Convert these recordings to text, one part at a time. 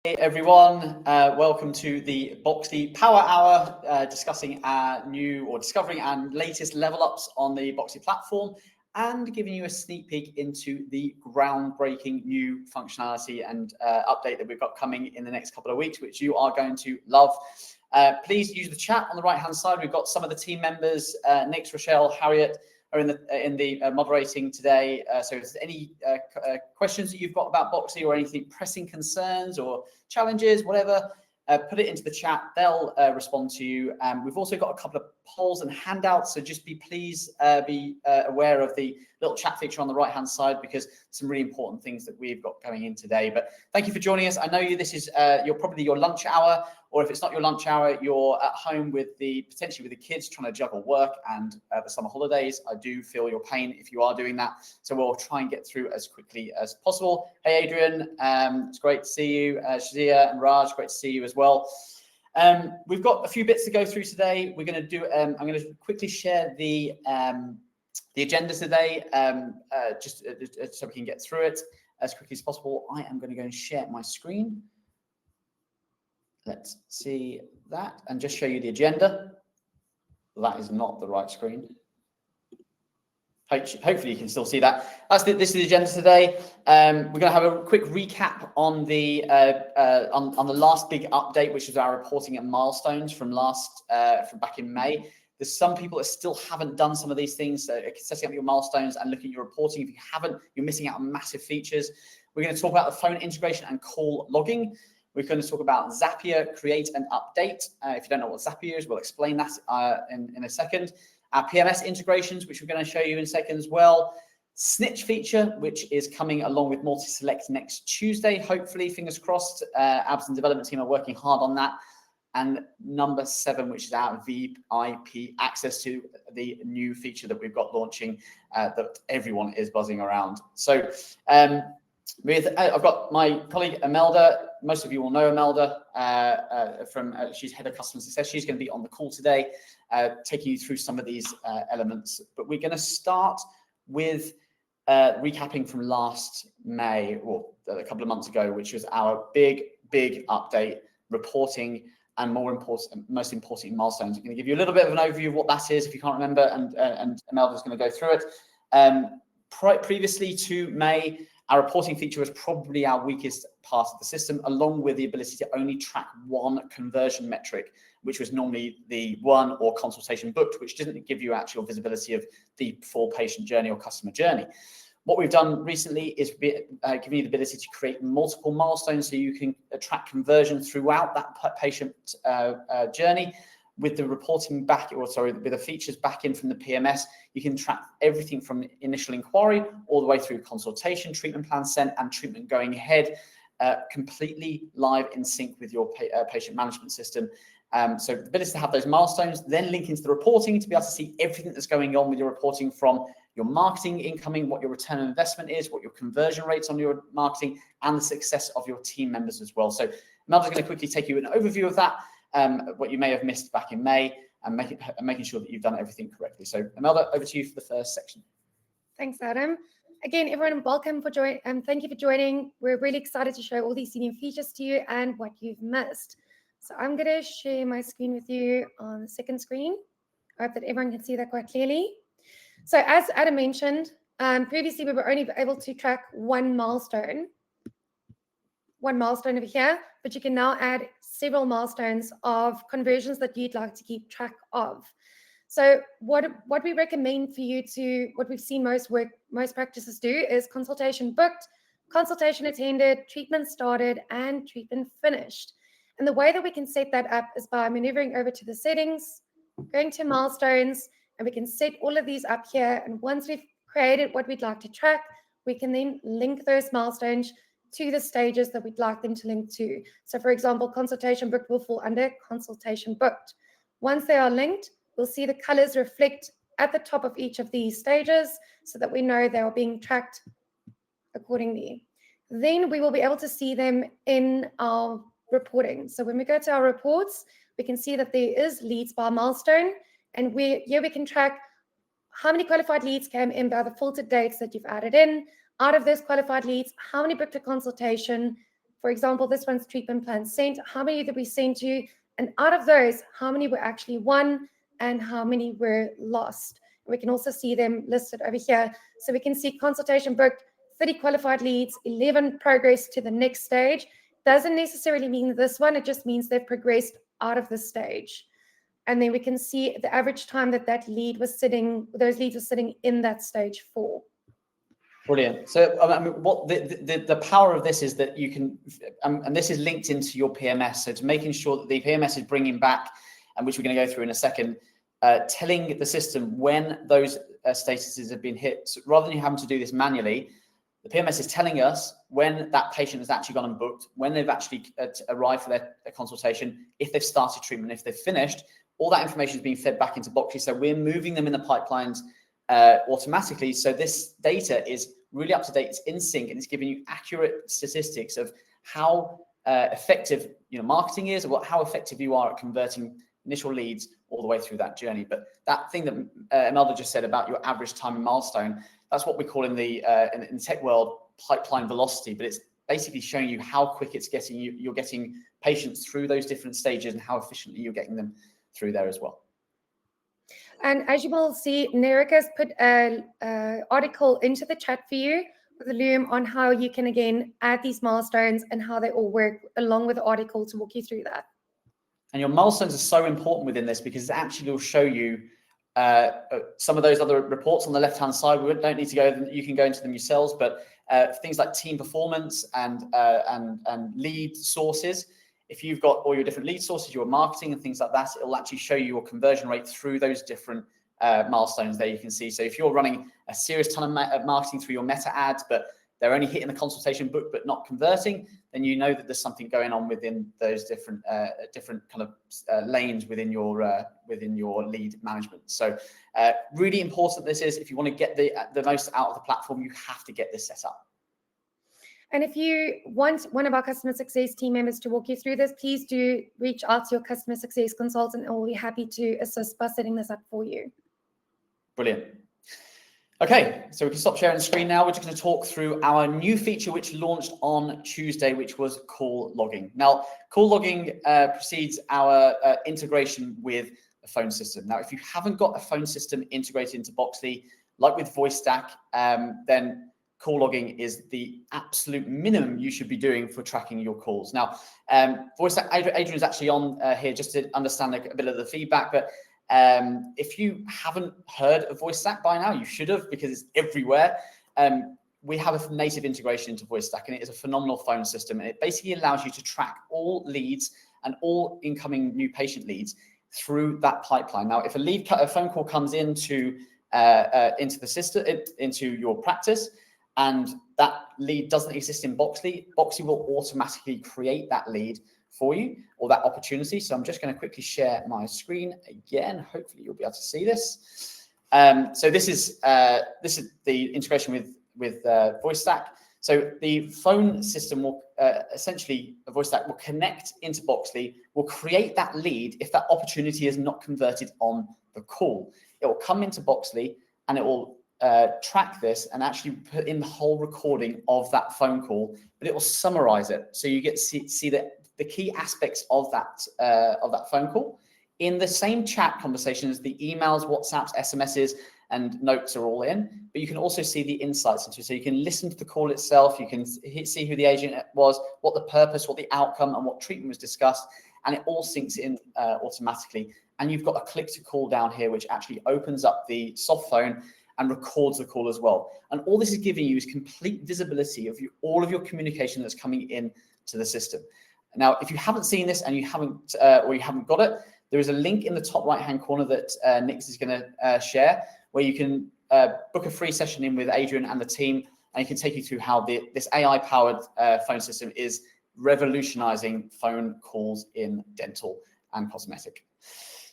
Hey everyone, welcome to the Boxy Power Hour, discussing discovering our latest level ups on the Boxy platform and giving you a sneak peek into the groundbreaking new functionality and update that we've got coming in the next couple of weeks, which you are going to love. Please use the chat on the right hand side. We've got some of the team members, Nix, Rochelle, Harriet, are in the moderating today. So if there's any questions that you've got about Boxy or anything pressing concerns or challenges, whatever, put it into the chat. They'll respond to you. We've also got a couple of polls and handouts, so just please be aware of the little chat feature on the right hand side, because some really important things that we've got going in today. But thank you for joining us. I know this is probably your lunch hour, or if it's not your lunch hour, you're at home potentially with the kids trying to juggle work and the summer holidays. I do feel your pain if you are doing that. So we'll try and get through as quickly as possible. Hey, Adrian, it's great to see you. Shazia and Raj, great to see you as well. We've got a few bits to go through today. We're going to do, I'm going to quickly share the agenda today, just so we can get through it as quickly as possible. I am going to go and share my screen. Let's see that and just show you the agenda. That is not the right screen. Hopefully you can still see that. This is the agenda today. We're going to have a quick recap on the last big update, which was our reporting at Milestones from back in May. There's some people that still haven't done some of these things, so setting up your milestones and looking at your reporting. If you haven't, you're missing out on massive features. We're going to talk about the phone integration and call logging. We're going to talk about Zapier Create and Update. If you don't know what Zapier is, we'll explain that in a second. Our PMS integrations, which we're going to show you in a second as well. Snitch feature, which is coming along with multi-select next Tuesday, hopefully, fingers crossed. Abs and development team are working hard on that. And number 7, which is our VIP access to the new feature that we've got launching that everyone is buzzing around. So I've got my colleague Imelda. Most of you will know Imelda she's head of customer success. She's going to be on the call today, taking you through some of these elements. But we're going to start with recapping from last May, or a couple of months ago, which was our big update, reporting, and most important, milestones. I'm going to give you a little bit of an overview of what that is if you can't remember, and Imelda's going to go through it. Previously to May, our reporting feature was probably our weakest part of the system, along with the ability to only track one conversion metric, which was normally the one or consultation booked, which didn't give you actual visibility of the full patient journey or customer journey. What we've done recently is giving you the ability to create multiple milestones so you can track conversion throughout that patient journey. With the reporting with the features back in from the PMS, you can track everything from initial inquiry all the way through consultation, treatment plan sent, and treatment going ahead, completely live in sync with your patient management system. So the ability to have those milestones, then link into the reporting to be able to see everything that's going on with your reporting, from your marketing incoming, what your return on investment is, what your conversion rates on your marketing, and the success of your team members as well. So Imelda's going to quickly take you an overview of that. What you may have missed back in May, and making sure that you've done everything correctly. So Imelda, over to you for the first section. Thanks, Adam. Again, everyone, welcome for joining, and thank you for joining. We're really excited to show all these new features to you and what you've missed. So I'm going to share my screen with you on the second screen. I hope that everyone can see that quite clearly. So as Adam mentioned, previously we were only able to track one milestone over here, but you can now add several milestones of conversions that you'd like to keep track of. So what we recommend for you what we've seen most practices do is consultation booked, consultation attended, treatment started, and treatment finished. And the way that we can set that up is by maneuvering over to the settings, going to milestones, and we can set all of these up here. And once we've created what we'd like to track, we can then link those milestones to the stages that we'd like them to link to. So for example, consultation booked will fall under consultation booked. Once they are linked, we'll see the colors reflect at the top of each of these stages so that we know they are being tracked accordingly. Then we will be able to see them in our reporting. So when we go to our reports, we can see that there is leads by milestone, and here we can track how many qualified leads came in by the filtered dates that you've added in. Out of those qualified leads, how many booked a consultation, for example, this one's treatment plan sent. How many did we send you? And out of those, how many were actually won and how many were lost? We can also see them listed over here. So we can see consultation booked, 30 qualified leads, 11 progress to the next stage. Doesn't necessarily mean this one, it just means they've progressed out of this stage. And then we can see the average time that those leads were sitting in that stage for. Brilliant. So I mean, what the power of this is that you can, and this is linked into your PMS. So it's making sure that the PMS is bringing back, and which we're going to go through in a second, telling the system when those statuses have been hit. So rather than you having to do this manually, the PMS is telling us when that patient has actually gone and booked, when they've actually arrived for their consultation, if they've started treatment, if they've finished. All that information is being fed back into Boxley. So we're moving them in the pipelines automatically. So this data is really up to date, it's in sync, and it's giving you accurate statistics of how effective marketing is, or how effective you are at converting initial leads all the way through that journey. But that thing that Imelda just said about your average time and milestone, that's what we call in the in tech world pipeline velocity. But it's basically showing you how quick it's getting you're getting patients through those different stages and how efficiently you're getting them through there as well. And as you will see, Nerika has put an article into the chat for you with a Loom on how you can, again, add these milestones and how they all work, along with the article to walk you through that. And your milestones are so important within this because it actually will show you some of those other reports on the left-hand side. We don't need to go, you can go into them yourselves, but things like team performance and lead sources. If you've got all your different lead sources, your marketing and things like that, it'll actually show you your conversion rate through those different milestones there you can see. So if you're running a serious ton of marketing through your meta ads, but they're only hitting the consultation book but not converting, then you know that there's something going on within those different kind of lanes within your lead management. So really important this is. If you want to get the most out of the platform, you have to get this set up. And if you want one of our customer success team members to walk you through this, please do reach out to your customer success consultant, and we'll be happy to assist by setting this up for you. Brilliant. Okay, so we can stop sharing the screen now. We're just going to talk through our new feature which launched on Tuesday, which was call logging. Now, call logging precedes our integration with a phone system. Now, if you haven't got a phone system integrated into Boxley, like with VoiceStack, then call logging is the absolute minimum you should be doing for tracking your calls. Now, VoiceStack, Adrian's actually on here just to understand a bit of the feedback, but if you haven't heard of VoiceStack by now, you should have, because it's everywhere. We have a native integration into VoiceStack, and it is a phenomenal phone system. And it basically allows you to track all leads and all incoming new patient leads through that pipeline. Now, if a phone call comes into the system, into your practice, and that lead doesn't exist in Boxley, Boxley will automatically create that lead for you, or that opportunity. So I'm just going to quickly share my screen again. Hopefully you'll be able to see this. So this is the integration with VoiceStack. So the phone system will essentially, VoiceStack will connect into Boxley, will create that lead if that opportunity is not converted on the call. It will come into Boxley and it will track this and actually put in the whole recording of that phone call, but it will summarize it. So you get to see the key aspects of that phone call in the same chat conversations. The emails, WhatsApps, SMSs, and notes are all in, but you can also see the insights into it. So you can listen to the call itself. You can see who the agent was, what the purpose, what the outcome, and what treatment was discussed, and it all syncs in automatically. And you've got a click to call down here, which actually opens up the soft phone and records the call as well. And all this is giving you is complete visibility of all of your communication that's coming in to the system. Now, if you haven't seen this and you haven't got it, there is a link in the top right-hand corner that Nix is going to share, where you can book a free session in with Adrian and the team, and he can take you through how this AI-powered phone system is revolutionizing phone calls in dental and cosmetic.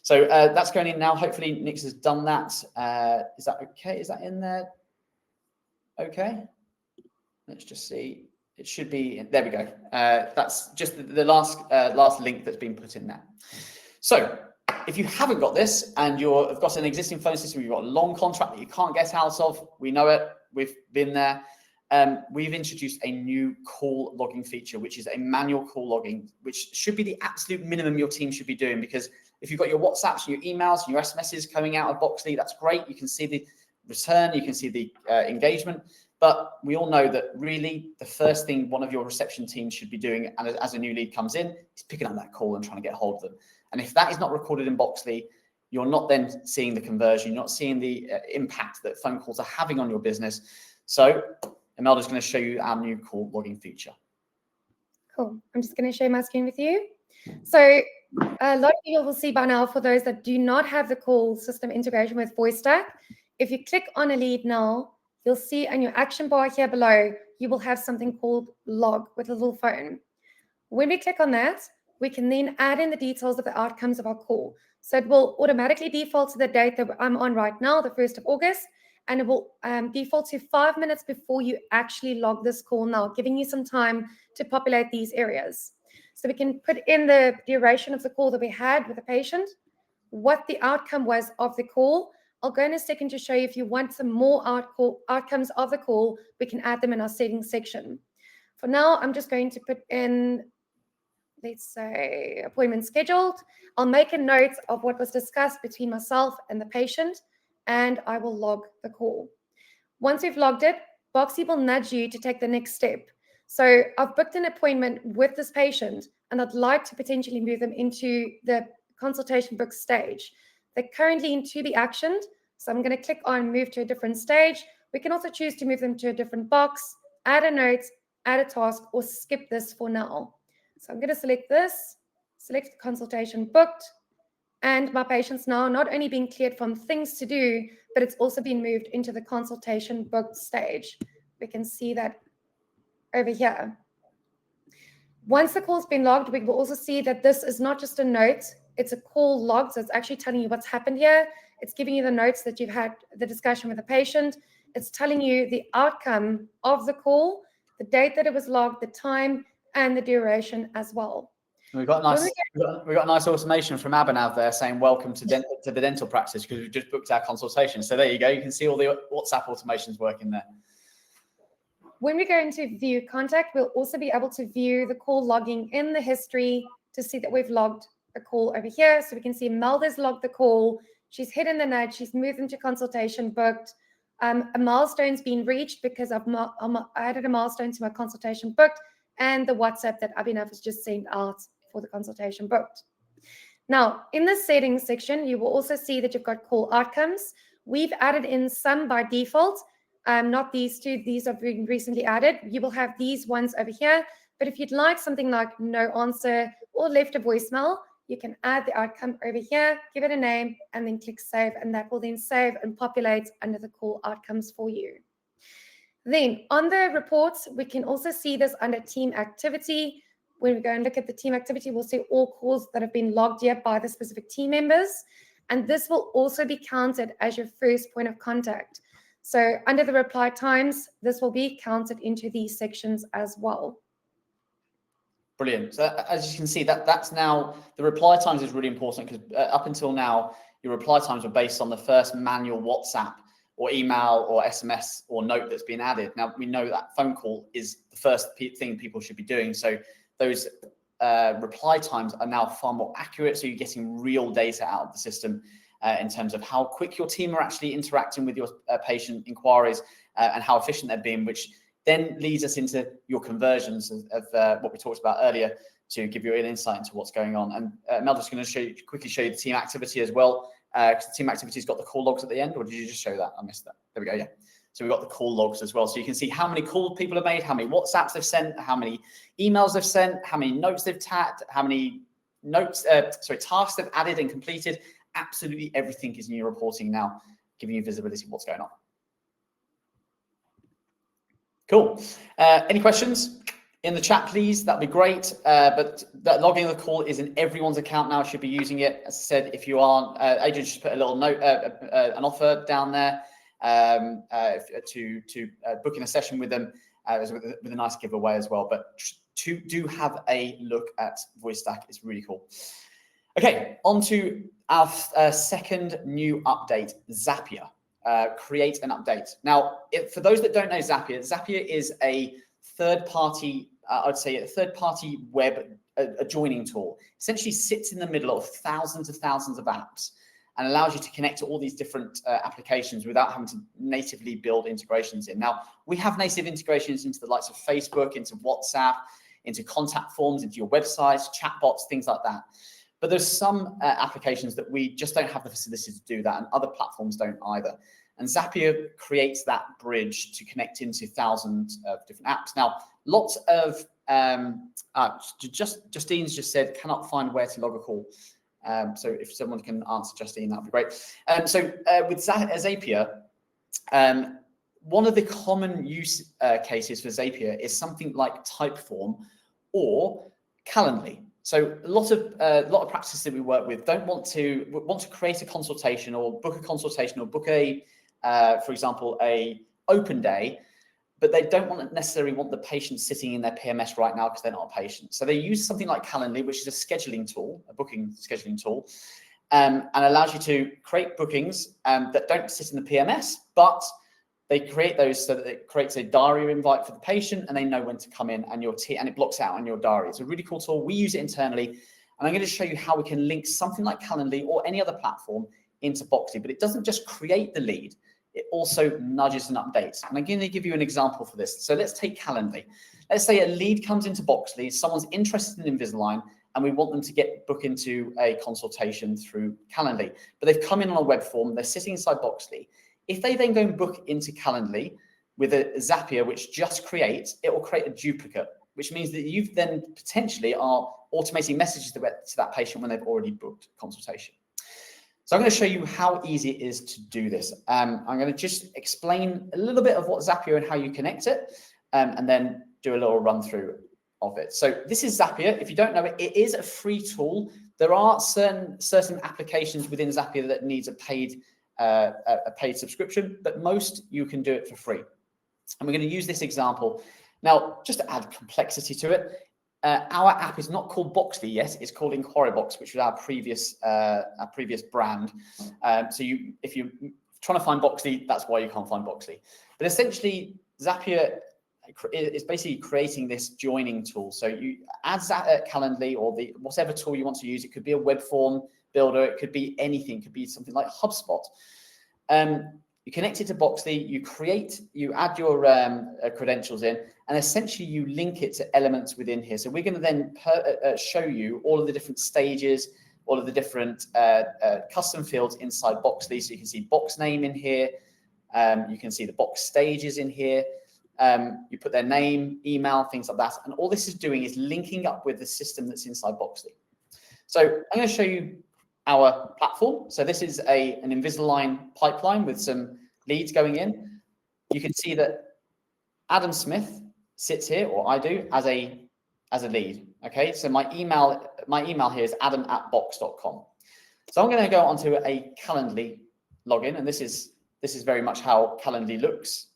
So that's going in now. Hopefully, Nix has done that. Is that okay? Is that in there? Okay. Let's just see. It should be, there we go. That's just the last link that's been put in there. So if you haven't got this and you've got an existing phone system, you've got a long contract that you can't get out of, we know it, we've been there. we've introduced a new call logging feature, which is a manual call logging, which should be the absolute minimum your team should be doing. Because if you've got your WhatsApps, your emails, your SMSs coming out of Boxly, that's great. You can see the return, you can see the engagement. But we all know that really the first thing one of your reception teams should be doing, and as a new lead comes in, is picking up that call and trying to get hold of them. And if that is not recorded in Boxly, you're not then seeing the conversion, you're not seeing the impact that phone calls are having on your business. So Imelda's going to show you our new call logging feature. Cool. I'm just going to share my screen with you. So a lot of people will see by now, for those that do not have the call system integration with VoiceStack, if you click on a lead now, you'll see on your action bar here below, you will have something called log with a little phone. When we click on that, we can then add in the details of the outcomes of our call. So it will automatically default to the date that I'm on right now, the 1st of August, and it will default to 5 minutes before you actually log this call now, giving you some time to populate these areas. So we can put in the duration of the call that we had with the patient, what the outcome was of the call. I'll go in a second to show you if you want some more outcomes of the call, we can add them in our settings section. For now, I'm just going to put in, let's say, appointment scheduled. I'll make a note of what was discussed between myself and the patient, and I will log the call. Once we've logged it, Boxly will nudge you to take the next step. So I've booked an appointment with this patient, and I'd like to potentially move them into the consultation book stage. They're currently in to be actioned, so I'm going to click on move to a different stage. We can also choose to move them to a different box, add a note, add a task, or skip this for now. So I'm going to select this, select consultation booked, and my patient's now not only being cleared from things to do, but it's also been moved into the consultation booked stage. We can see that over here. Once the call's been logged, we will also see that this is not just a note, it's a call log, so it's actually telling you what's happened here. It's giving you the notes that you've had the discussion with the patient. It's telling you the outcome of the call, the date that it was logged, the time, and the duration as well. We've got a nice automation from Abhinav there saying welcome to the dental practice, because we've just booked our consultation. So there you go. You can see all the WhatsApp automations working there. When we go into view contact, we'll also be able to view the call logging in the history to see that we've logged a call over here. So we can see Melda's logged the call. She's hidden the nudge. She's moved them to consultation booked. A milestone's been reached because I've added a milestone to my consultation booked, and the WhatsApp that Abhinav has just sent out for the consultation booked. Now, in the settings section, you will also see that you've got call outcomes. We've added in some by default, not these two. These have been recently added. You will have these ones over here. But if you'd like something like no answer or left a voicemail, you can add the outcome over here, give it a name, and then click save, and that will then save and populate under the call outcomes for you. Then on the reports, we can also see this under team activity. When we go and look at the team activity, we'll see all calls that have been logged here by the specific team members. And this will also be counted as your first point of contact. So under the reply times, this will be counted into these sections as well. Brilliant. So as you can see, that's now, the reply times is really important, because up until now, your reply times were based on the first manual WhatsApp or email or SMS or note that's been added. Now, we know that phone call is the first thing people should be doing. So those reply times are now far more accurate. So you're getting real data out of the system in terms of how quick your team are actually interacting with your patient inquiries and how efficient they're being, which then leads us into your conversions of what we talked about earlier to give you an insight into what's going on. And Melda's going to quickly show you the team activity as well, because the team activity's got the call logs at the end, or did you just show that? I missed that. There we go, yeah. So we've got the call logs as well. So you can see how many calls people have made, how many WhatsApps they've sent, how many emails they've sent, how many notes they've tagged, how many tasks they've added and completed. Absolutely everything is in your reporting now, giving you visibility of what's going on. Cool. Any questions in the chat, please? That'd be great. But that logging the call is in everyone's account now. Should be using it. As I said, if you aren't, Adrian just put a little note, an offer down there to booking a session with them with a nice giveaway as well. But do have a look at VoiceStack. It's really cool. Okay, on to our second new update, Zapier. create and update. Now, for those that don't know Zapier, Zapier is a third-party, I'd say a third-party web adjoining tool. Essentially sits in the middle of thousands of apps and allows you to connect to all these different applications without having to natively build integrations in. Now, we have native integrations into the likes of Facebook, into WhatsApp, into contact forms, into your websites, chatbots, things like that. But there's some applications that we just don't have the facility to do that, and other platforms don't either. And Zapier creates that bridge to connect into thousands of different apps. Now, lots of, Justine's just said, cannot find where to log a call. So if someone can answer Justine, that'd be great. With Zapier, one of the common use cases for Zapier is something like Typeform or Calendly. So a lot of practices that we work with want to create a consultation or book a consultation or book a, for example, a open day, but they don't necessarily want the patient sitting in their PMS right now because they're not a patient. So they use something like Calendly, which is a scheduling tool, a booking scheduling tool, and allows you to create bookings that don't sit in the PMS, but they create those so that it creates a diary invite for the patient and they know when to come in, and it blocks out on your diary. It's a really cool tool. We use it internally, and I'm going to show you how we can link something like Calendly or any other platform into Boxly. But it doesn't just create the lead, it also nudges and updates. And I'm going to give you an example for this. So let's take Calendly. Let's say a lead comes into Boxly, someone's interested in Invisalign, and we want them to book into a consultation through Calendly. But they've come in on a web form, they're sitting inside Boxly. If they then go and book into Calendly with a Zapier, which just creates, it will create a duplicate, which means that you've then potentially are automating messages to that patient when they've already booked consultation. So I'm going to show you how easy it is to do this. I'm going to just explain a little bit of what Zapier and how you connect it, and then do a little run through of it. So this is Zapier. If you don't know it, it is a free tool. There are certain applications within Zapier that needs a paid subscription, but most you can do it for free. And we're going to use this example. Now, just to add complexity to it, our app is not called Boxly yet, it's called InquiryBox, which was our previous brand. So if you're trying to find Boxly, that's why you can't find Boxly. But essentially, Zapier is basically creating this joining tool. So you add Calendly or whatever tool you want to use. It could be a web form builder, it could be anything, it could be something like HubSpot. You connect it to Boxly, you add your credentials in, and essentially you link it to elements within here. So we're going to then show you all of the different stages, all of the different custom fields inside Boxly. So you can see box name in here, you can see the box stages in here. You put their name, email, things like that. And all this is doing is linking up with the system that's inside Boxly. So I'm going to show you our platform. So this is an Invisalign pipeline with some leads going in. You can see that Adam Smith sits here, or I do, as a lead. Okay, so my email here is adam@box.com. So I'm going to go onto a Calendly login, and this is very much how Calendly looks.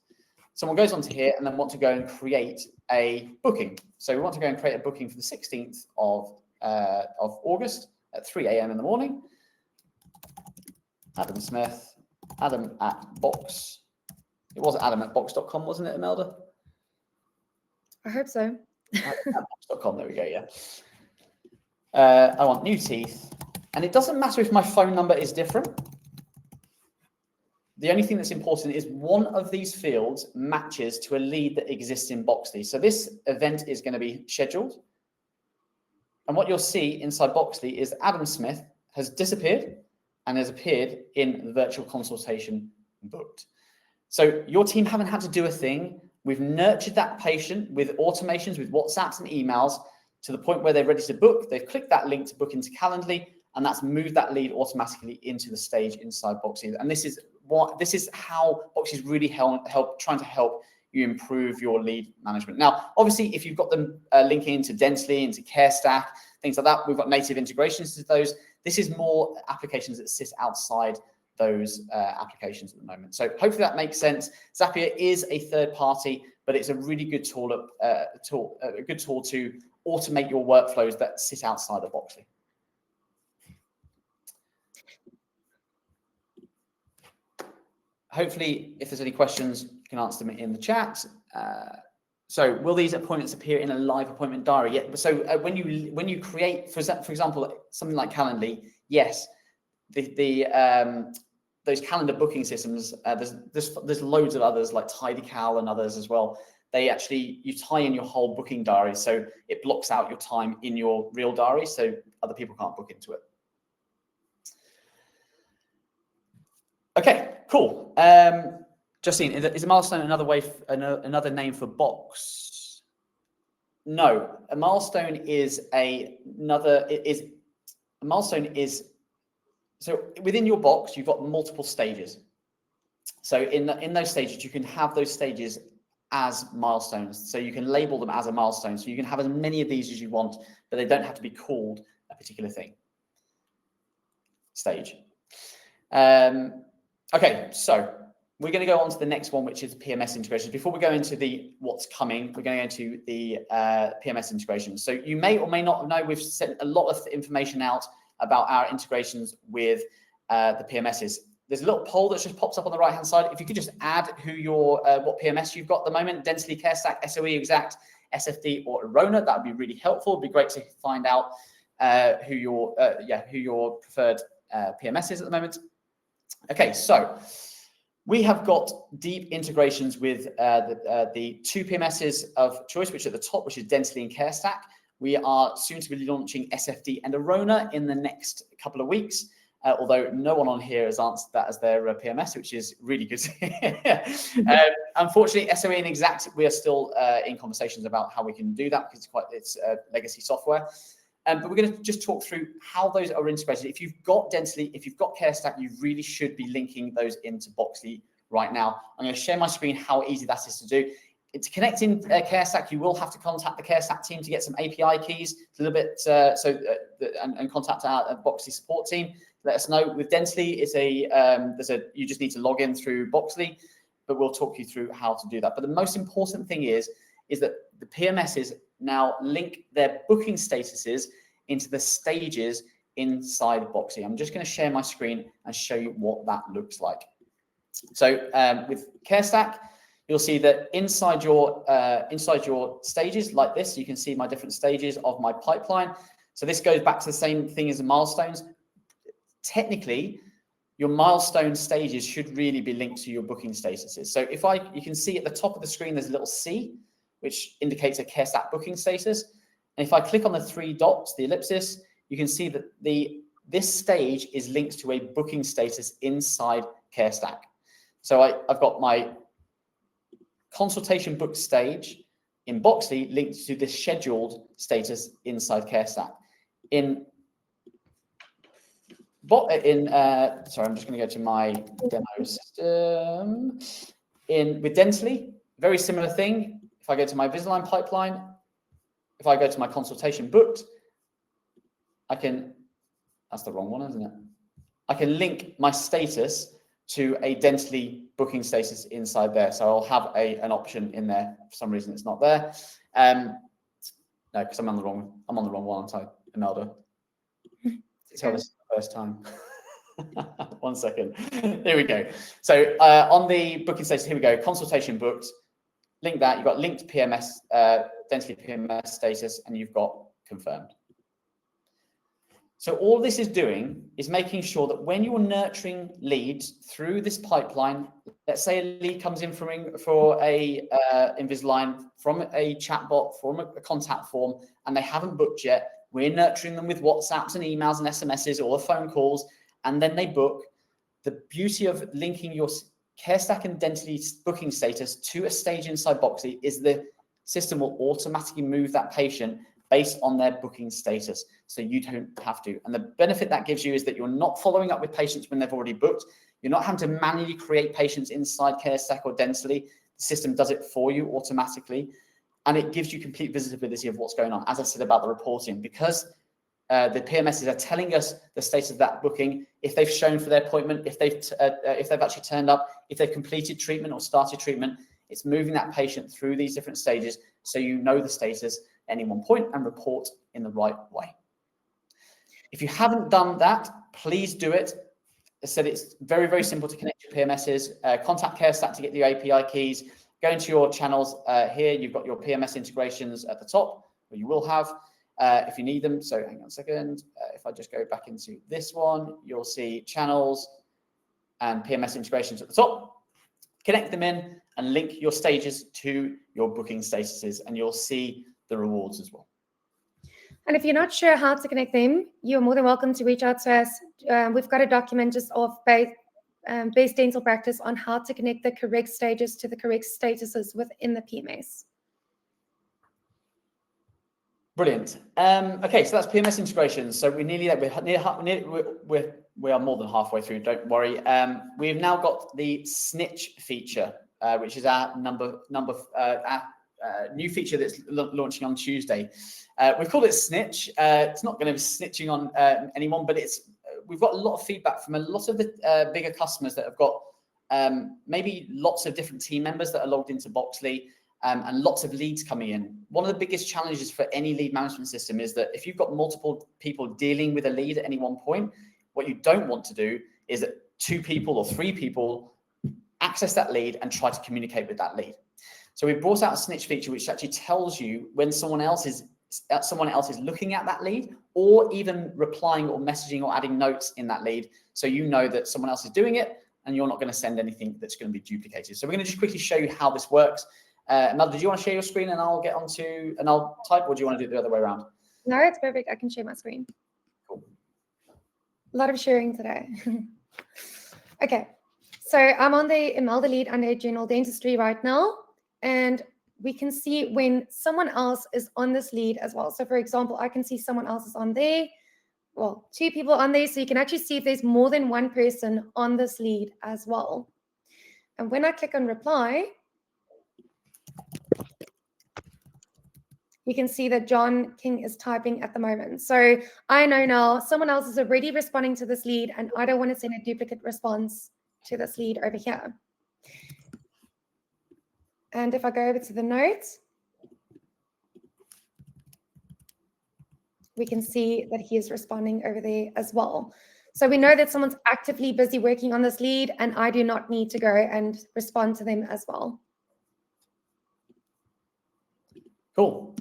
Someone goes onto here and then want to go and create a booking. So we want to go and create a booking for the 16th of August at 3 a.m. in the morning. Adam Smith, Adam@box. It was adam@box.com, wasn't it, Imelda? I hope so. Box.com, there we go, yeah. I want new teeth. And it doesn't matter if my phone number is different. The only thing that's important is one of these fields matches to a lead that exists in Boxly. So this event is going to be scheduled. And what you'll see inside Boxly is Adam Smith has disappeared and has appeared in the virtual consultation booked. So your team haven't had to do a thing. We've nurtured that patient with automations, with WhatsApps and emails to the point where they're ready to book. They've clicked that link to book into Calendly, and that's moved that lead automatically into the stage inside Boxly. And this is how Boxly is really trying to help you improve your lead management. Now, obviously, if you've got them linking into Dentally, into CareStack, things like that, we've got native integrations to those. This is more applications that sit outside those applications at the moment. So hopefully that makes sense. Zapier is a third party, but it's a really good tool, a good tool to automate your workflows that sit outside of Boxly. hopefully, if there's any questions, you can answer them in the chat. So will these appointments appear in a live appointment diary? Yeah. So when you create, for example, something like Calendly, yes, those calendar booking systems, there's loads of others like TidyCal and others as well. You tie in your whole booking diary, so it blocks out your time in your real diary, so other people can't book into it. Okay, cool. Justine, is a milestone another name for box? No, a milestone is so within your box, you've got multiple stages. So in those stages, you can have those stages as milestones. So you can label them as a milestone. So you can have as many of these as you want, but they don't have to be called a particular thing. Stage. Okay, so we're going to go on to the next one, which is PMS integrations. Before we go into what's coming, we're going to go into the PMS integration. So you may or may not know we've sent a lot of information out about our integrations with the PMSs. There's a little poll that just pops up on the right-hand side. If you could just add what PMS you've got at the moment, Dentally, CareStack, SOE, Exact, SFD, or Arona, that would be really helpful. It'd be great to find out who your preferred PMS is at the moment. Okay, so we have got deep integrations with the two PMSs of choice, which are at the top, which is Dentally and CareStack. We are soon to be launching SFD and Arona in the next couple of weeks, although no one on here has answered that as their PMS, which is really good to hear. Unfortunately, SOE and Exact, we are still in conversations about how we can do that because it's legacy software. But we're going to just talk through how those are integrated. If you've got Dentally, if you've got CareStack, you really should be linking those into Boxly right now. I'm going to share my screen, how easy that is to do. To connect in CareStack, you will have to contact the CareStack team to get some API keys, a little bit, and contact our Boxly support team. Let us know. With Dentally, you just need to log in through Boxly, but we'll talk you through how to do that. But the most important thing is that the PMSs now link their booking statuses into the stages inside Boxly. I'm just going to share my screen and show you what that looks like. So with CareStack, you'll see that inside your stages like this, you can see my different stages of my pipeline. So this goes back to the same thing as the milestones. Technically, your milestone stages should really be linked to your booking statuses. So you can see at the top of the screen, there's a little C, which indicates a CareStack booking status. And if I click on the three dots, the ellipsis, you can see that this stage is linked to a booking status inside CareStack. So I've got my consultation book stage in Boxly linked to the scheduled status inside CareStack. Sorry, I'm just going to go to my demo system. With Dentally, very similar thing. If I go to my Invisalign pipeline, if I go to my consultation booked, that's the wrong one, isn't it? I can link my status to a Dentally booking status inside there. So I'll have an option in there. For some reason, it's not there. No, because I'm on the wrong one, aren't I, Imelda? Tell this the first time. 1 second. There we go. So on the booking status, here we go. Consultation booked. Link that. You've got linked PMS, Dentally PMS status, and you've got confirmed. So all this is doing is making sure that when you're nurturing leads through this pipeline, let's say a lead comes in for a Invisalign, from a chatbot, from a contact form, and they haven't booked yet, we're nurturing them with WhatsApps and emails and SMSs or phone calls, and then they book. The beauty of linking your CareStack and Dentally booking status to a stage inside Boxly is the system will automatically move that patient based on their booking status, so you don't have to. And the benefit that gives you is that you're not following up with patients when they've already booked. You're not having to manually create patients inside CareStack or Dentally. The system does it for you automatically, and it gives you complete visibility of what's going on. As I said about the reporting, because the PMSs are telling us the status of that booking, if they've shown for their appointment, if they've actually turned up, if they've completed treatment or started treatment, it's moving that patient through these different stages so you know the status at any one point and report in the right way. If you haven't done that, please do it. I said it's very, very simple to connect your PMSs. Contact Care Stack to get the API keys. Go into your channels here. You've got your PMS integrations at the top, or you will have if you need them. So hang on a second. If I just go back into this one, you'll see channels and PMS integrations at the top. Connect them in and link your stages to your booking statuses, and you'll see the rewards as well. And if you're not sure how to connect them, you're more than welcome to reach out to us. We've got a document just of best dental practice on how to connect the correct stages to the correct statuses within the PMS. Brilliant. Okay, so that's PMS integrations. So we're nearly there. We are more than halfway through. Don't worry. We've now got the snitch feature, which is our new feature that's launching on Tuesday. We've called it Snitch. It's not going to be snitching on anyone, but we've got a lot of feedback from a lot of the bigger customers that have got maybe lots of different team members that are logged into Boxly and lots of leads coming in. One of the biggest challenges for any lead management system is that if you've got multiple people dealing with a lead at any one point, what you don't want to do is that 2 people or 3 people access that lead and try to communicate with that lead. So we brought out a snitch feature, which actually tells you when someone else is looking at that lead, or even replying or messaging or adding notes in that lead. So you know that someone else is doing it and you're not going to send anything that's going to be duplicated. So we're going to just quickly show you how this works. Mel, did you want to share your screen and I'll I'll type, or do you want to do it the other way around? No, it's perfect. I can share my screen. Cool. A lot of sharing today. Okay. So I'm on the Imelda lead under general dentistry right now. And we can see when someone else is on this lead as well. So for example, I can see someone else is on there. Well, 2 people on there. So you can actually see if there's more than 1 person on this lead as well. And when I click on reply, you can see that John King is typing at the moment. So I know now someone else is already responding to this lead, and I don't want to send a duplicate response to this lead over here. And if I go over to the notes, we can see that he is responding over there as well. So we know that someone's actively busy working on this lead, and I do not need to go and respond to them as well. Cool.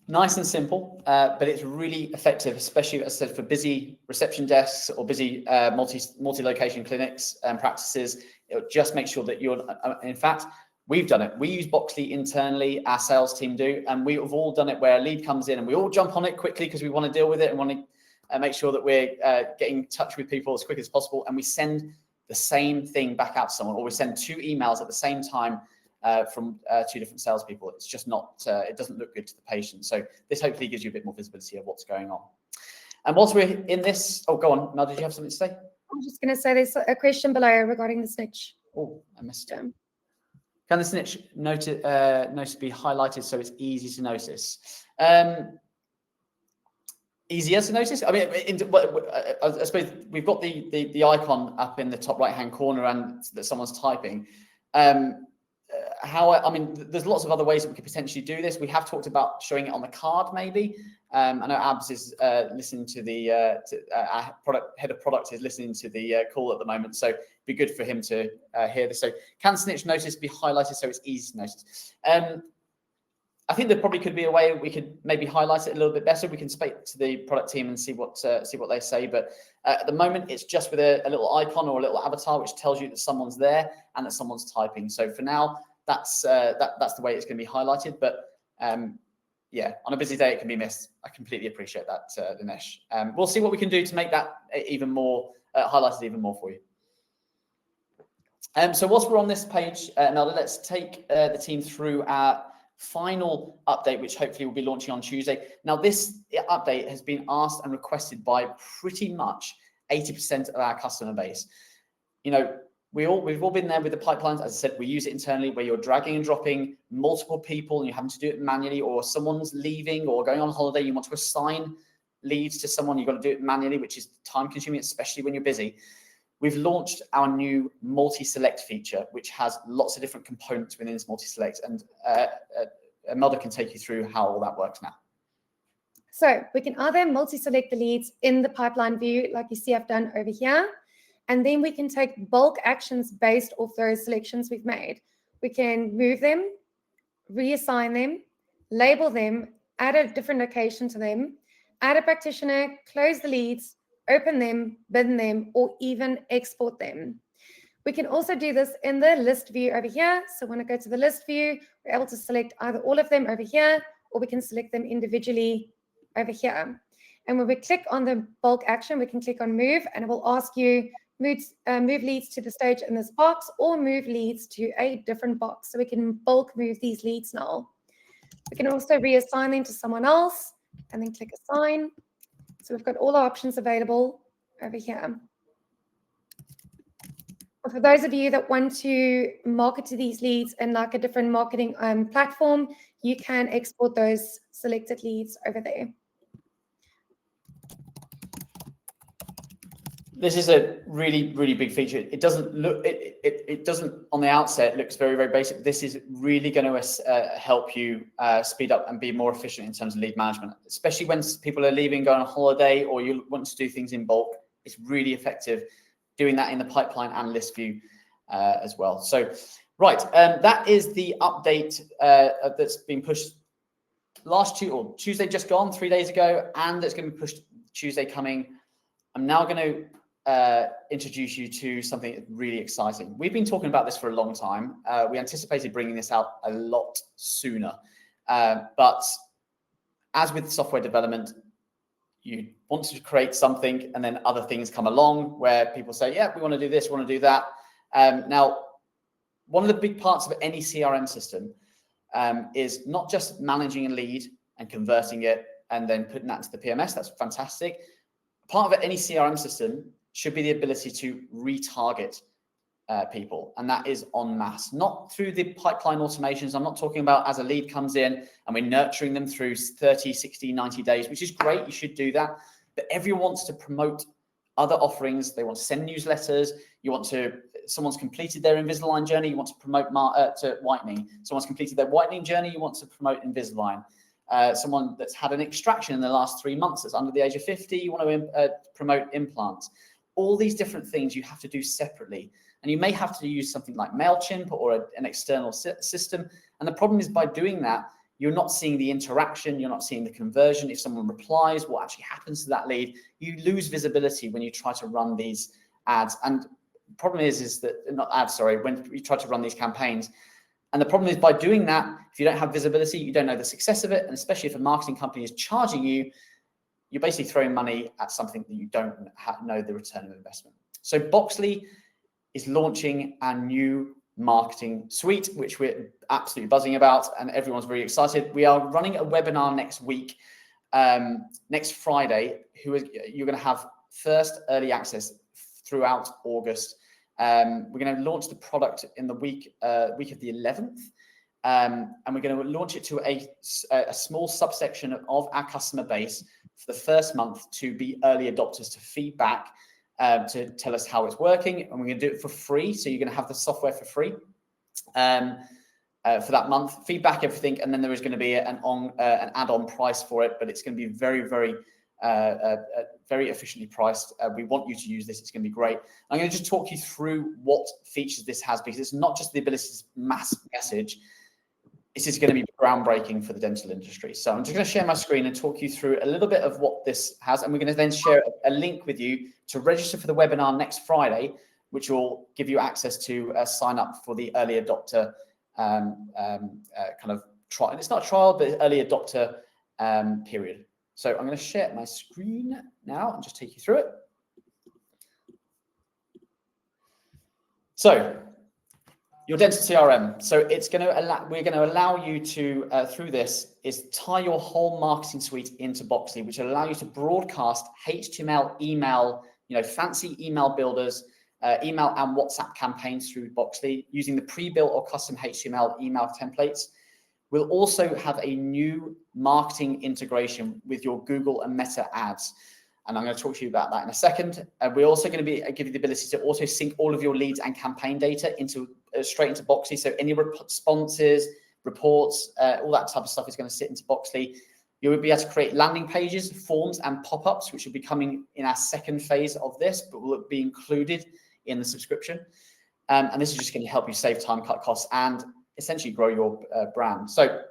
Nice and simple, but it's really effective, especially, as I said, for busy reception desks or busy multi-location clinics and practices. It'll just make sure that you're, in fact, we've done it. We use Boxly internally, our sales team do, and we've all done it where a lead comes in and we all jump on it quickly because we want to deal with it and want to make sure that we're getting in touch with people as quick as possible. And we send the same thing back out to someone, or we send 2 emails at the same time from 2 different salespeople. It's just not, it doesn't look good to the patient. So this hopefully gives you a bit more visibility of what's going on. And whilst we're in this, oh, go on, Mel, did you have something to say? I'm just going to say there's a question below regarding the snitch. Oh, I missed it. Can the snitch notice be highlighted so it's easy to notice? Easier to notice? I mean, I suppose we've got the icon up in the top right-hand corner and that someone's typing. I mean, there's lots of other ways that we could potentially do this. We have talked about showing it on the card, maybe. I know Abs is listening to our head of product is listening to the call at the moment, so it'd be good for him to hear this. So, can snitch notice be highlighted so it's easy to notice? I think there probably could be a way we could maybe highlight it a little bit better. We can speak to the product team and see what they say. But at the moment, it's just with a little icon or a little avatar which tells you that someone's there and that someone's typing. So for now, that's the way it's going to be highlighted. But yeah, on a busy day, it can be missed. I completely appreciate that, Dinesh. We'll see what we can do to make that even more highlighted even more for you. So whilst we're on this page, Melda, let's take the team through our final update, which hopefully will be launching on Tuesday. Now, this update has been asked and requested by pretty much 80% of our customer base. You know, we've all been there with the pipelines. As I said, we use it internally where you're dragging and dropping multiple people and you're having to do it manually, or someone's leaving or going on holiday. You want to assign leads to someone, you've got to do it manually, which is time consuming, especially when you're busy. We've launched our new multi-select feature, which has lots of different components within this multi-select, and Melda can take you through how all that works now. So we can either multi-select the leads in the pipeline view, like you see I've done over here, And then we can take bulk actions based off those selections we've made. We can move them, reassign them, label them, add a different location to them, add a practitioner, close the leads, open them, bin them, or even export them. We can also do this in the list view over here. So when I go to the list view, we're able to select either all of them over here, or we can select them individually over here. And when we click on the bulk action, we can click on move, and it will ask you move leads to the stage in this box, or move leads to a different box. So we can bulk move these leads now. We can also reassign them to someone else, and then click assign. So we've got all our options available over here. For those of you that want to market to these leads in like a different marketing platform, you can export those selected leads over there. This is a really, really big feature. It doesn't look, it doesn't on the outset, it looks very, very basic. This is really going to help you speed up and be more efficient in terms of lead management, especially when people are leaving, going on holiday, or you want to do things in bulk. It's really effective doing that in the pipeline and list view as well. So, right, that is the update that's been pushed Tuesday just gone, 3 days ago, and it's going to be pushed Tuesday coming. I'm now going to introduce you to something really exciting. We've been talking about this for a long time. We anticipated bringing this out a lot sooner, but as with software development, you want to create something and then other things come along where people say, yeah, we want to do this, we want to do that. Now, one of the big parts of any CRM system is not just managing a lead and converting it and then putting that into the PMS. That's fantastic. Part of any CRM system should be the ability to retarget people, and that is en masse, not through the pipeline automations. I'm not talking about as a lead comes in and we're nurturing them through 30, 60, 90 days, which is great. You should do that. But everyone wants to promote other offerings. They want to send newsletters. Someone's completed their Invisalign journey. You want to promote to whitening. Someone's completed their whitening journey. You want to promote Invisalign. Someone that's had an extraction in the last 3 months that's under the age of 50, you want to promote implants. All these different things you have to do separately. And you may have to use something like MailChimp or an external system. And the problem is by doing that, you're not seeing the interaction, you're not seeing the conversion. If someone replies, what actually happens to that lead, you lose visibility when you try to run these ads. And the problem is that, not ads, sorry, when you try to run these campaigns. And the problem is by doing that, if you don't have visibility, you don't know the success of it. And especially if a marketing company is charging you, you're basically throwing money at something that you don't know the return of investment. So Boxly is launching a new marketing suite, which we're absolutely buzzing about, and everyone's very excited. We are running a webinar next week, next Friday. You're going to have first early access throughout August. We're going to launch the product in the week of the 11th, and we're going to launch it to a small subsection of our customer base for the first month to be early adopters, to feedback, to tell us how it's working, and we're going to do it for free. So you're going to have the software for free for that month, feedback everything, and then there is going to be an add-on price for it, but it's going to be very, very, very efficiently priced. We want you to use this; it's going to be great. I'm going to just talk you through what features this has, because it's not just the ability to mass message. This is going to be groundbreaking for the dental industry. So I'm just going to share my screen and talk you through a little bit of what this has. And we're going to then share a link with you to register for the webinar next Friday, which will give you access to sign up for the early adopter kind of trial. And it's not a trial, but early adopter period. So I'm going to share my screen now and just take you through it. So your dental CRM. So it's going to allow, we're going to allow you to, through this, is tie your whole marketing suite into Boxly, which will allow you to broadcast HTML, email, fancy email builders, email and WhatsApp campaigns through Boxly using the pre-built or custom HTML email templates. We'll also have a new marketing integration with your Google and Meta ads. And I'm going to talk to you about that in a second. We're also going to give you the ability to auto sync all of your leads and campaign data straight into Boxly. So any responses, reports, all that type of stuff is going to sit into Boxly. You will be able to create landing pages, forms, and pop-ups, which will be coming in our second phase of this, but will be included in the subscription. And this is just going to help you save time, cut costs, and essentially grow your brand. So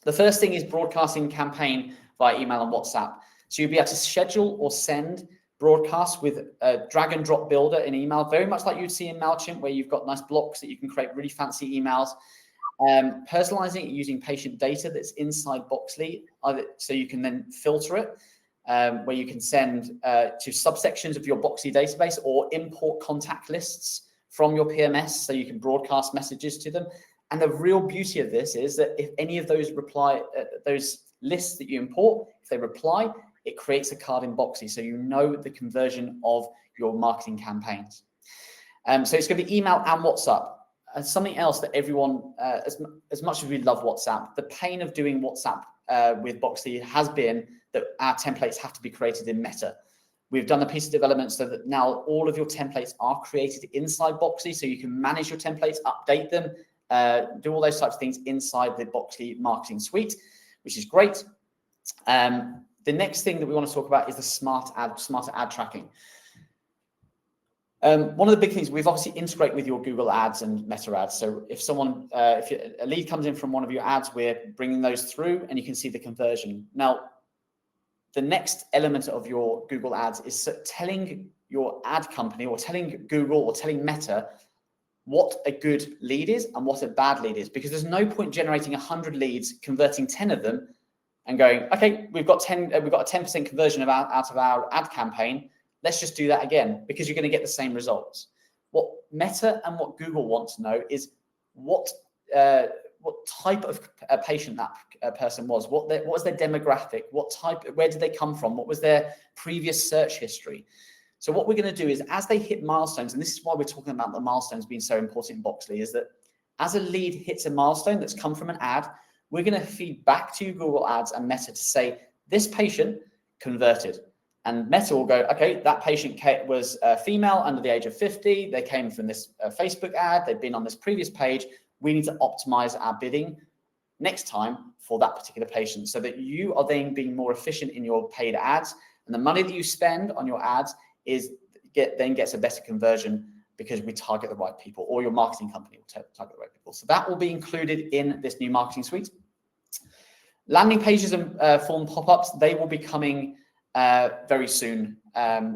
the first thing is broadcasting campaign via email and WhatsApp. So you'll be able to schedule or send broadcasts with a drag and drop builder in email, very much like you'd see in MailChimp, where you've got nice blocks that you can create really fancy emails. Personalizing it using patient data that's inside Boxly, so you can then filter it, where you can send to subsections of your Boxly database or import contact lists from your PMS, so you can broadcast messages to them. And the real beauty of this is that if any of those those lists that you import, if they reply, it creates a card in Boxly, so you know the conversion of your marketing campaigns. So it's going to be email and WhatsApp. And something else that everyone, as much as we love WhatsApp, the pain of doing WhatsApp with Boxly has been that our templates have to be created in Meta. We've done a piece of development so that now all of your templates are created inside Boxly, so you can manage your templates, update them, do all those types of things inside the Boxly marketing suite, which is great. The next thing that we want to talk about is the smarter ad tracking. One of the big things, we've obviously integrate with your Google ads and Meta ads. So if a lead comes in from one of your ads, we're bringing those through and you can see the conversion. Now, the next element of your Google ads is telling your ad company or telling Google or telling Meta what a good lead is and what a bad lead is, because there's no point generating 100 leads, converting 10 of them and going, okay, we've got a 10% conversion out of our ad campaign. Let's just do that again, because you're going to get the same results. What Meta and what Google want to know is what type of patient that person was, what was their demographic, where did they come from, what was their previous search history. So what we're going to do is, as they hit milestones, and this is why we're talking about the milestones being so important in Boxly, is that as a lead hits a milestone that's come from an ad, we're going to feed back to Google Ads and Meta to say, this patient converted. And Meta will go, okay, that patient was a female under the age of 50. They came from this Facebook ad. They've been on this previous page. We need to optimize our bidding next time for that particular patient, so that you are then being more efficient in your paid ads. And the money that you spend on your ads then gets a better conversion, because we target the right people, or your marketing company will target the right people. So that will be included in this new marketing suite. Landing pages and form pop-ups, they will be coming very soon.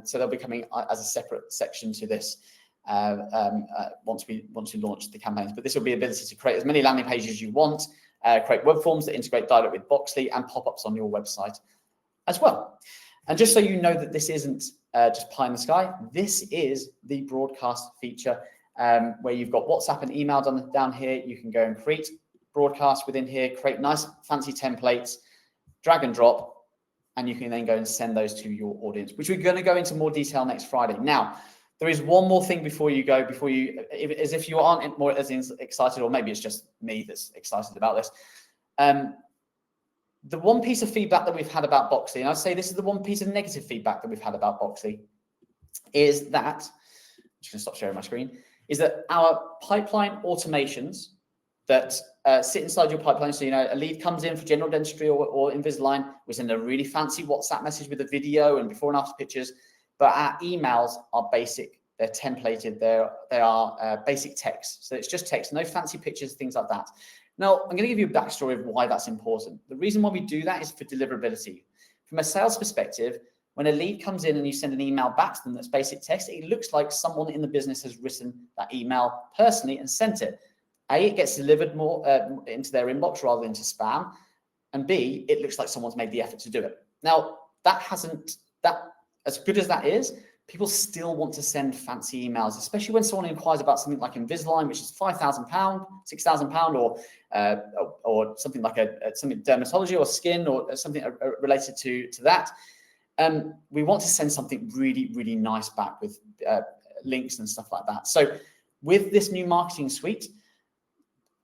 So they'll be coming as a separate section to this once we launch the campaigns. But this will be the ability to create as many landing pages as you want, create web forms that integrate directly with Boxly, and pop-ups on your website as well. And just so you know that this isn't just pie in the sky, this is the broadcast feature where you've got WhatsApp and email down here. You can go and create broadcasts within here, create nice fancy templates, drag and drop, and you can then go and send those to your audience, which we're going to go into more detail next Friday. Now, there is one more thing before you go, as if you aren't more as excited, or maybe it's just me that's excited about this. The one piece of feedback that we've had about Boxly, and I'd say this is the one piece of negative feedback that we've had about Boxly, is that, I'm just going to stop sharing my screen, is that our pipeline automations that sit inside your pipeline. So, a lead comes in for general dentistry or Invisalign, we send a really fancy WhatsApp message with a video and before and after pictures, but our emails are basic. They're templated. They are basic text. So it's just text, no fancy pictures, things like that. Now, I'm going to give you a backstory of why that's important. The reason why we do that is for deliverability. From a sales perspective, when a lead comes in and you send an email back to them that's basic text, it looks like someone in the business has written that email personally and sent it. A, it gets delivered more into their inbox rather than into spam. And B, it looks like someone's made the effort to do it. Now, as good as that is, people still want to send fancy emails, especially when someone inquires about something like Invisalign, which is £5,000, £6,000, or something like something dermatology or skin or something related to that. We want to send something really, really nice back with links and stuff like that. So with this new marketing suite,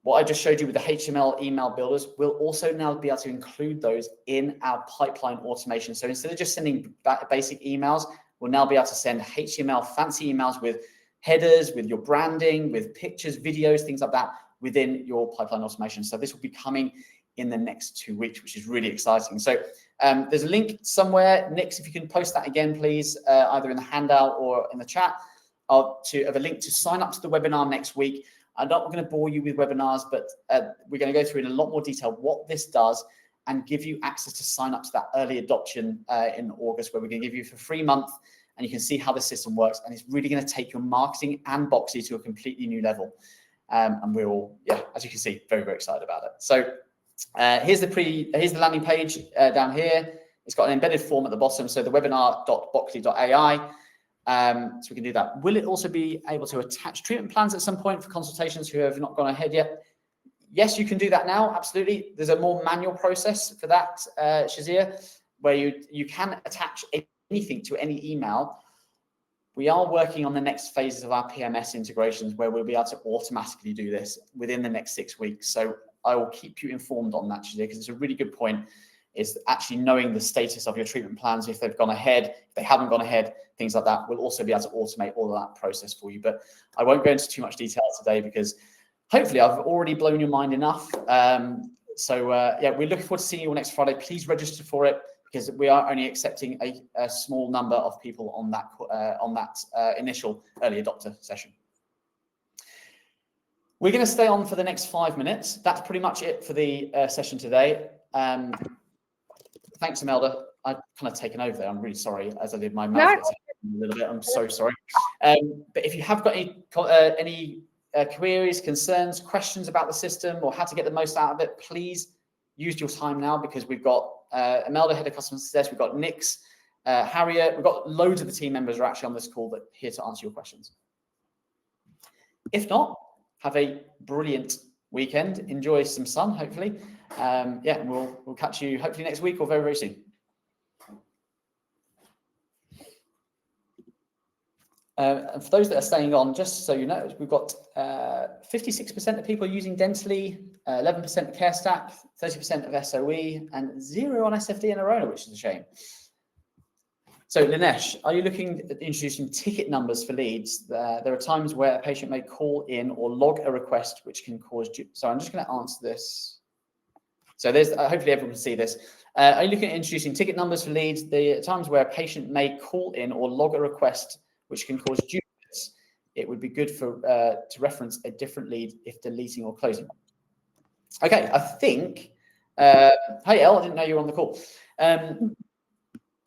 what I just showed you with the HTML email builders, we'll also now be able to include those in our pipeline automation. So instead of just sending basic emails, we'll now be able to send HTML fancy emails with headers, with your branding, with pictures, videos, things like that within your pipeline automation. So this will be coming in the next 2 weeks, which is really exciting. So there's a link somewhere. Nix, if you can post that again, please, either in the handout or in the chat, of a link to sign up to the webinar next week. I'm not going to bore you with webinars, but we're going to go through in a lot more detail what this does and give you access to sign up to that early adoption in August, where we're going to give you for a free month, and you can see how the system works. And it's really going to take your marketing and Boxly to a completely new level. And we're all, as you can see, very, very excited about it. So here's the landing page down here. It's got an embedded form at the bottom. So the webinar.boxly.ai. So we can do that. Will it also be able to attach treatment plans at some point for consultations who have not gone ahead yet? Yes, you can do that now. Absolutely. There's a more manual process for that, Shazia, where you can attach anything to any email. We are working on the next phases of our PMS integrations where we'll be able to automatically do this within the next 6 weeks. So I will keep you informed on that, Shazia, because it's a really good point, is actually knowing the status of your treatment plans, if they've gone ahead, if they haven't gone ahead, things like that. We'll also be able to automate all of that process for you. But I won't go into too much detail today because hopefully I've already blown your mind enough. We're looking forward to seeing you all next Friday. Please register for it because we are only accepting a small number of people on that initial early adopter session. We're going to stay on for the next 5 minutes. That's pretty much it for the session today. Thanks, Imelda. I've kind of taken over there. I'm really sorry, as I did my mouth a little bit. I'm so sorry. But if you have got any queries, concerns, questions about the system or how to get the most out of it, please use your time now, because we've got Imelda, Head of Customer Success, we've got Nix, Harriet, we've got loads of the team members are actually on this call that are here to answer your questions. If not, have a brilliant weekend. Enjoy some sun, hopefully. And we'll catch you hopefully next week or very, very soon. And for those that are staying on, just so you know, we've got 56% of people using Dentally, 11% of CareStack, 30% of SOE, and 0 on SFD and Arona, which is a shame. So Linesh, are you looking at introducing ticket numbers for leads? There are times where a patient may call in or log a request, which can cause... So I'm just going to answer this. So there's hopefully everyone can see this. Are you looking at introducing ticket numbers for leads? The times where a patient may call in or log a request, which can cause duplicates. It would be good for to reference a different lead if deleting or closing. Okay, I think... hey, Elle, I didn't know you were on the call.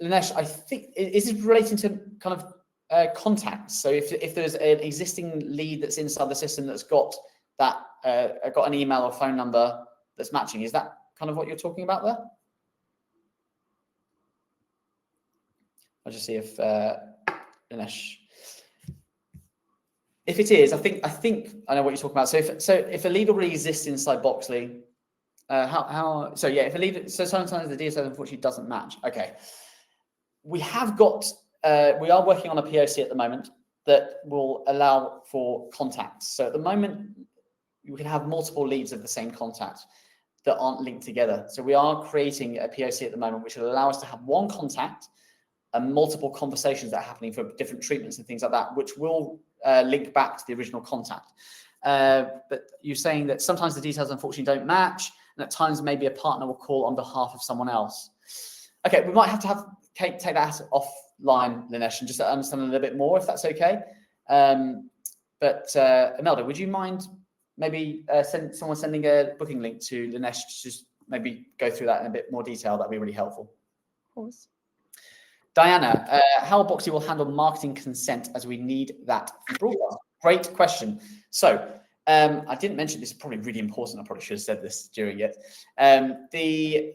Linesh, I think, is this relating to kind of contacts? So if there's an existing lead that's inside the system that's got that got an email or phone number that's matching, is that kind of what you're talking about there? I'll just see if Linesh. If it is, I think I know what you're talking about. So if a lead already exists inside Boxly, if a lead, so sometimes the DSO unfortunately doesn't match. Okay. We have got, we are working on a POC at the moment that will allow for contacts. So at the moment, you can have multiple leads of the same contact that aren't linked together. So we are creating a POC at the moment, which will allow us to have one contact and multiple conversations that are happening for different treatments and things like that, which will link back to the original contact. But you're saying that sometimes the details unfortunately don't match, and at times maybe a partner will call on behalf of someone else. Okay, we might have to take that offline, Linesh, and just understand a little bit more, if that's okay. But Imelda, would you mind maybe someone sending a booking link to Linesh to just maybe go through that in a bit more detail? That'd be really helpful. Of course. Diana, how Boxly will handle marketing consent as we need that broadcast? Great question. So I didn't mention this, is probably really important. I probably should have said this during it. The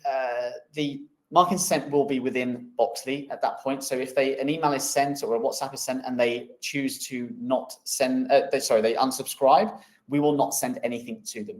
marketing consent will be within Boxly at that point. So if an email is sent or a WhatsApp is sent and they choose to not send, they unsubscribe, we will not send anything to them.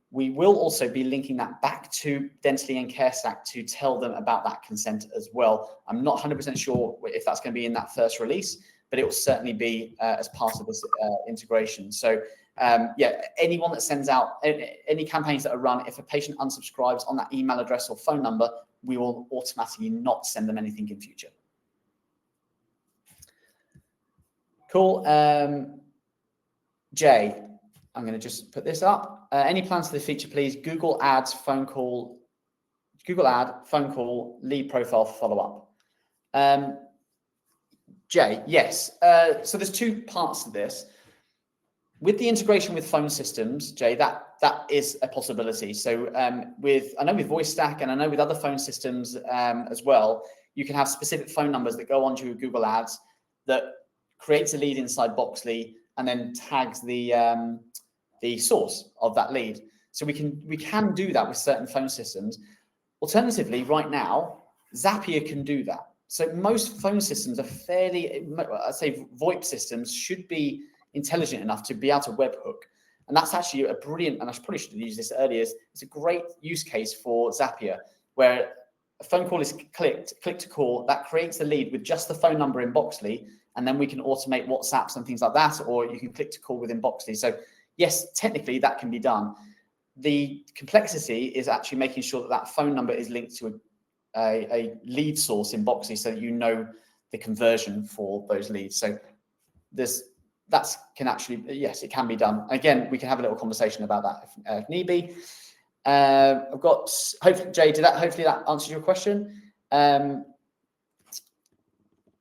We will also be linking that back to Dentally and CareStack to tell them about that consent as well. I'm not 100% sure if that's going to be in that first release, but it will certainly be as part of this integration. So anyone that sends out any campaigns that are run, if a patient unsubscribes on that email address or phone number, we will automatically not send them anything in future. Cool. Jay, I'm going to just put this up. Any plans for the feature, please? Google Ad, phone call, lead profile, follow up. Jay, yes. So there's two parts to this. With the integration with phone systems, Jay, that is a possibility. So I know with VoiceStack and I know with other phone systems as well, you can have specific phone numbers that go onto Google Ads that creates a lead inside Boxly and then tags the source of that lead. So we can do that with certain phone systems. Alternatively, right now, Zapier can do that. So most phone systems are fairly, I'd say VoIP systems should be intelligent enough to be able to webhook. And that's actually a brilliant, and I probably should have used this earlier, it's a great use case for Zapier, where a phone call is click to call, that creates a lead with just the phone number in Boxly, and then we can automate WhatsApps and things like that, or you can click to call within Boxly. So yes, technically that can be done. The complexity is actually making sure that that phone number is linked to a lead source in Boxly so that you know the conversion for those leads. So that can actually, yes, it can be done. Again, we can have a little conversation about that if need be. I've got, hopefully, Jay, hopefully that answers your question. Naresh,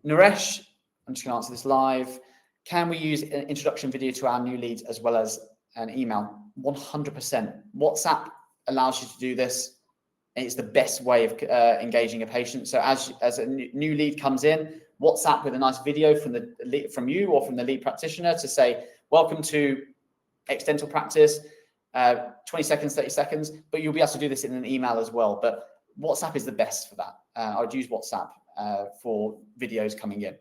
I'm just going to answer this live. Can we use an introduction video to our new leads as well as an email? 100%. WhatsApp allows you to do this. And it's the best way of engaging a patient. So as a new lead comes in, WhatsApp with a nice video from you or from the lead practitioner to say, welcome to X dental practice, 20 seconds, 30 seconds, but you'll be able to do this in an email as well. But WhatsApp is the best for that. I would use WhatsApp for videos coming in.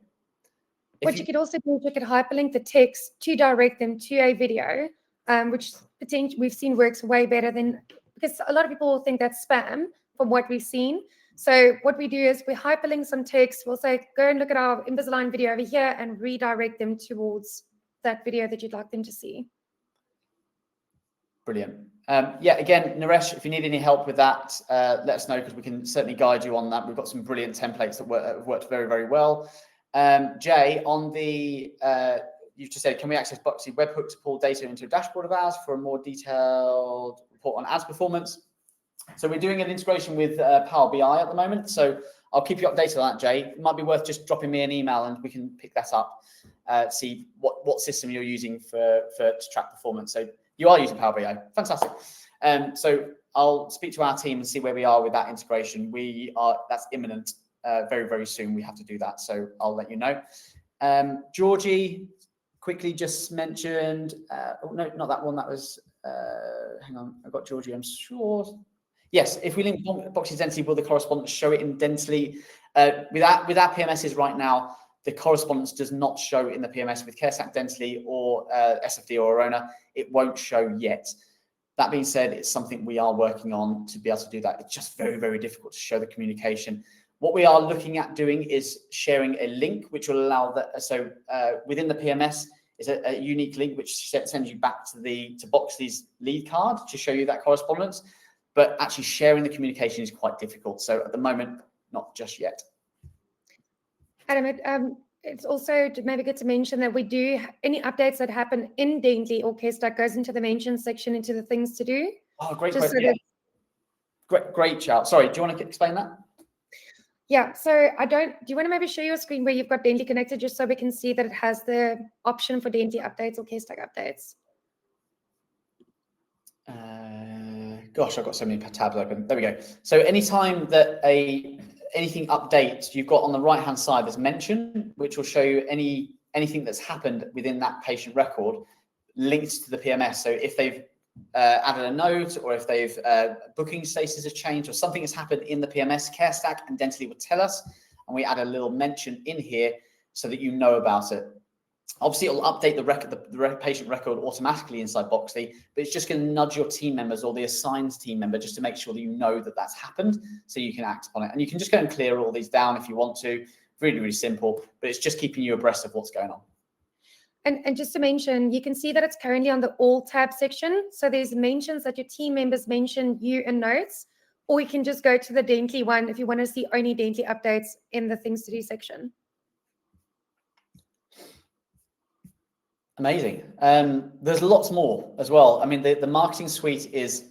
What you could also do is you could hyperlink the text to direct them to a video, which potentially we've seen works way better than, because a lot of people think that's spam from what we've seen. So what we do is we hyperlink some text. We'll say, go and look at our Invisalign video over here and redirect them towards that video that you'd like them to see. Brilliant. Yeah, again, Naresh, if you need any help with that, let us know, because we can certainly guide you on that. We've got some brilliant templates that worked very, very well. Jay, on the, you've just said, can we access Boxly webhook to pull data into a dashboard of ours for a more detailed report on ads performance? So we're doing an integration with Power BI at the moment. So I'll keep you updated on that, Jay. It might be worth just dropping me an email and we can pick that up, see what system you're using to track performance. So you are using Power BI. Fantastic. So I'll speak to our team and see where we are with that integration. That's imminent. Very, very soon we have to do that. So I'll let you know. Georgie quickly just mentioned, oh, no, not that one. That was, hang on, I've got Georgie, I'm sure. Yes, if we link Boxly Dentally, will the correspondence show it in Dentally? With our PMSs right now, the correspondence does not show in the PMS. With CareStack Dentally or SFD or Arona, it won't show yet. That being said, it's something we are working on to be able to do that. It's just very, very difficult to show the communication. What we are looking at doing is sharing a link, which will allow that. So within the PMS is a unique link, which sends you back to Boxly's lead card to show you that correspondence. But actually sharing the communication is quite difficult. So at the moment, not just yet. Adam, it's also maybe good to mention that we do any updates that happen in Dentally or CareStack goes into the mentions section, into the things to do. Oh, great. So great shout. Sorry, do you want to explain that? Yeah, so do you want to maybe share your screen where you've got Dentally connected, just so we can see that it has the option for Dentally updates or CareStack updates? Gosh, I've got so many tabs open. There we go. So anytime that anything updates, you've got on the right-hand side, there's mention, which will show you anything that's happened within that patient record linked to the PMS. So if they've added a note, or if they've booking status has changed, or something has happened in the PMS, CareStack and Dentally will tell us, and we add a little mention in here so that you know about it. Obviously, it'll update the patient record automatically inside Boxly, but it's just going to nudge your team members or the assigned team member just to make sure that you know that that's happened, so you can act on it. And you can just go and clear all these down if you want to. Really, really simple, but it's just keeping you abreast of what's going on. And just to mention, you can see that it's currently on the All tab section. So there's mentions that your team members mention you in notes, or you can just go to the Dentally one if you want to see only Dentally updates in the Things to Do section. Amazing. There's lots more as well. I mean, the marketing suite is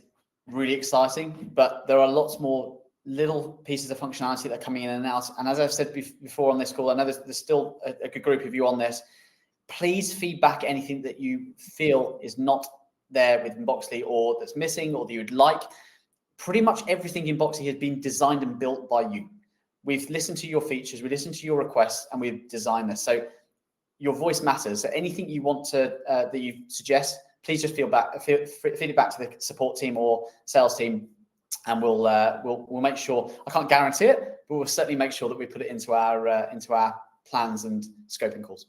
really exciting, but there are lots more little pieces of functionality that are coming in and out. And as I've said before on this call, I know there's still a good group of you on this. Please feedback anything that you feel is not there with Inboxly, or that's missing, or that you'd like. Pretty much everything in Inboxly has been designed and built by you. We've listened to your features, we listened to your requests, and we've designed this. So your voice matters. So anything you want to that you suggest, please just feed it back to the support team or sales team, and we'll make sure. I can't guarantee it, but we'll certainly make sure that we put it into our plans and scoping calls.